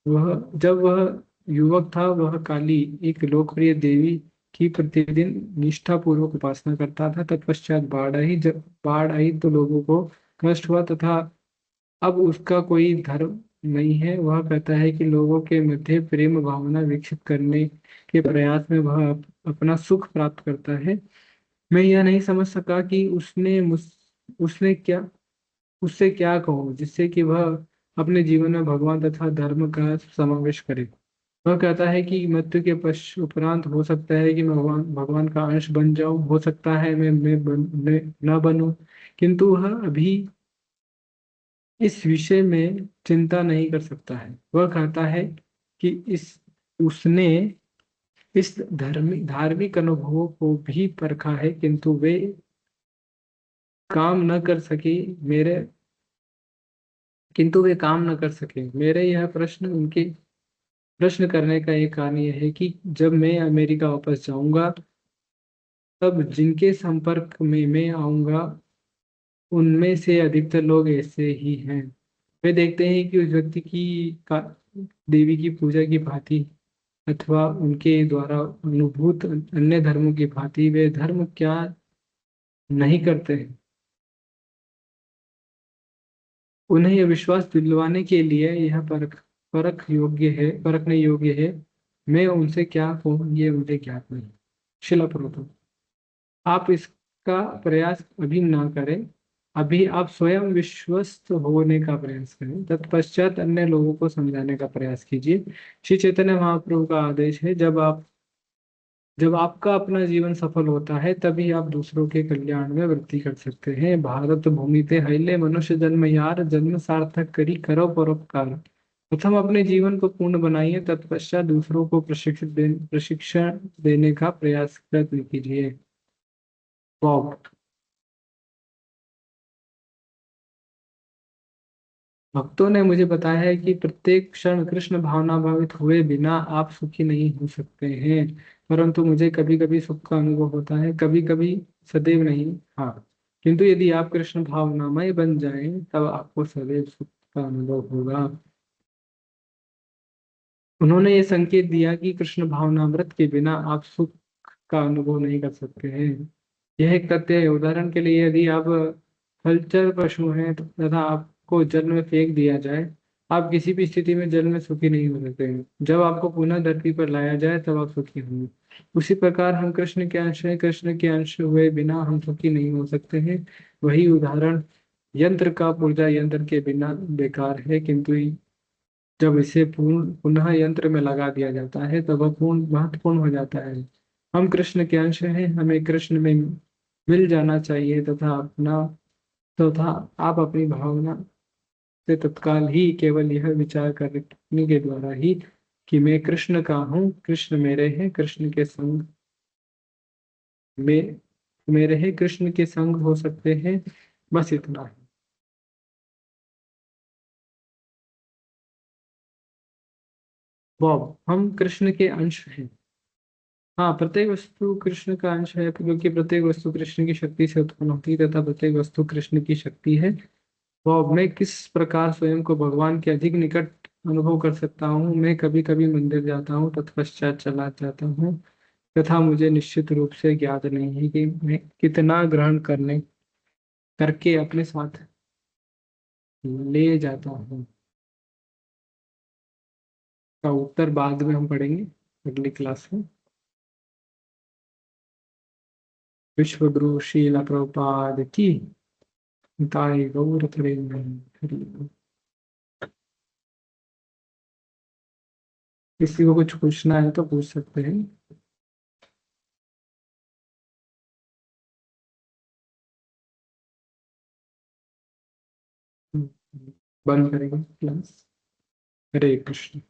वह जब वह युवक था वह काली, एक लोकप्रिय देवी की प्रतिदिन निष्ठापूर्वक उपासना करता था। तत्पश्चात बाढ़ आई। जब बाढ़ आई तो लोगों को कष्ट हुआ तथा अब उसका कोई धर्म नहीं है। वह कहता है कि लोगों के मध्य प्रेम भावना विकसित करने के प्रयास में वह अपना सुख प्राप्त करता है। मैं यह नहीं समझ सका कि उसने क्या उससे क्या कहूँ जिससे कि वह अपने जीवन में भगवान तथा धर्म का समावेश करे। वह कहता है कि मृत्यु के उपरांत हो सकता है कि मैं भगवान भगवान का अंश बन जाऊं, हो सकता है मैं न बनूं, किंतु वह अभी इस विषय में चिंता नहीं कर सकता है। वह कहता है कि इस उसने इस धार्मिक अनुभवों को भी परखा है, काम न कर सकी मेरे किंतु वे काम न कर सके। मेरे यह उनके प्रश्न करने का एक कारण यह है कि जब मैं अमेरिका वापस जाऊंगा तब जिनके संपर्क में मैं आऊंगा उनमें से अधिकतर लोग ऐसे ही हैं। वे देखते हैं कि उस व्यक्ति की देवी की पूजा की भांति अथवा उनके द्वारा अनुभूत अन्य धर्मों की भांति वे धर्म क्या नहीं करते हैं। उन्हें यह विश्वास दिलवाने के लिए यह परखने योग्य है। मैं उनसे क्या कहूँ ये मुझे ज्ञात नहीं। शिला प्रभुपाद, आप इसका प्रयास अभी ना करें। अभी आप स्वयं विश्वस्त होने का प्रयास करें, तत्पश्चात अन्य लोगों को समझाने का प्रयास कीजिए। श्री चैतन्य महाप्रभु का आदेश है, जब आपका अपना जीवन सफल होता है तभी आप दूसरों के कल्याण में वृद्धि कर सकते हैं। भारत भूमि ते हिले मनुष्य जन्म यार, जन्म सार्थक करी करो परोपकार। प्रथम अपने जीवन को पूर्ण बनाइए, तत्पश्चात दूसरों को प्रशिक्षण देने का प्रयास प्रयत्न कीजिए। बॉब, भक्तों ने मुझे बताया है कि प्रत्येक क्षण कृष्ण भावना भावित हुए बिना आप सुखी नहीं हो सकते हैं, परंतु मुझे कभी कभी सुख का अनुभव होता है, कभी कभी, सदैव नहीं। हाँ, किंतु यदि आप कृष्ण भावनामय बन जाएं तब आपको सदैव सुख का अनुभव होगा। उन्होंने ये संकेत दिया कि कृष्ण भावनामृत के बिना आप सुख का अनुभव नहीं कर सकते हैं। यह एक तथ्य है। उदाहरण के लिए यदि आप फलचर पशु हैं तथा आपको जल में फेंक दिया जाए, आप किसी भी स्थिति में जल में सुखी नहीं हो सकते हैं। जब आपको पुनः धरती पर लाया जाए तब आप सुखी होंगे। उसी प्रकार हम कृष्ण के अंश हैं, कृष्ण के अंश हुए बिना हम सुखी नहीं हो सकते हैं। वही उदाहरण यंत्र का पुर्जा यंत्र के बिना बेकार है, किंतु जब इसे पुनः यंत्र में लगा दिया जाता है तब वह पूर्ण महत्वपूर्ण हो जाता है। हम कृष्ण के अंश हैं, हमें कृष्ण में मिल जाना चाहिए तथा आप अपनी भावना से तत्काल ही केवल यह विचार करने के द्वारा ही कि मैं कृष्ण का हूँ, कृष्ण मेरे हैं, कृष्ण के संग में मेरे हैं, कृष्ण के संग हो सकते हैं। बस इतना है। बॉब, हम कृष्ण के अंश हैं। हाँ, प्रत्येक वस्तु कृष्ण का अंश है, क्योंकि प्रत्येक वस्तु कृष्ण की शक्ति से उत्पन्न होती है तथा प्रत्येक वस्तु कृष्ण की शक्ति है। तो अब मैं किस प्रकार स्वयं को भगवान के अधिक निकट अनुभव कर सकता हूँ? मैं कभी कभी मंदिर जाता हूँ, तत्पश्चात चला जाता हूँ तथा मुझे निश्चित रूप से ज्ञात नहीं है कि मैं कितना ग्रहण करने करके अपने साथ ले जाता हूँ। का उत्तर बाद में हम पढ़ेंगे अगली क्लास में। विश्व गुरु श्रील प्रभुपाद की ताई गौर प्रेम। किसी को कुछ पूछना है तो पूछ सकते हैं। बंद करेंगे क्लास। हरे कृष्ण।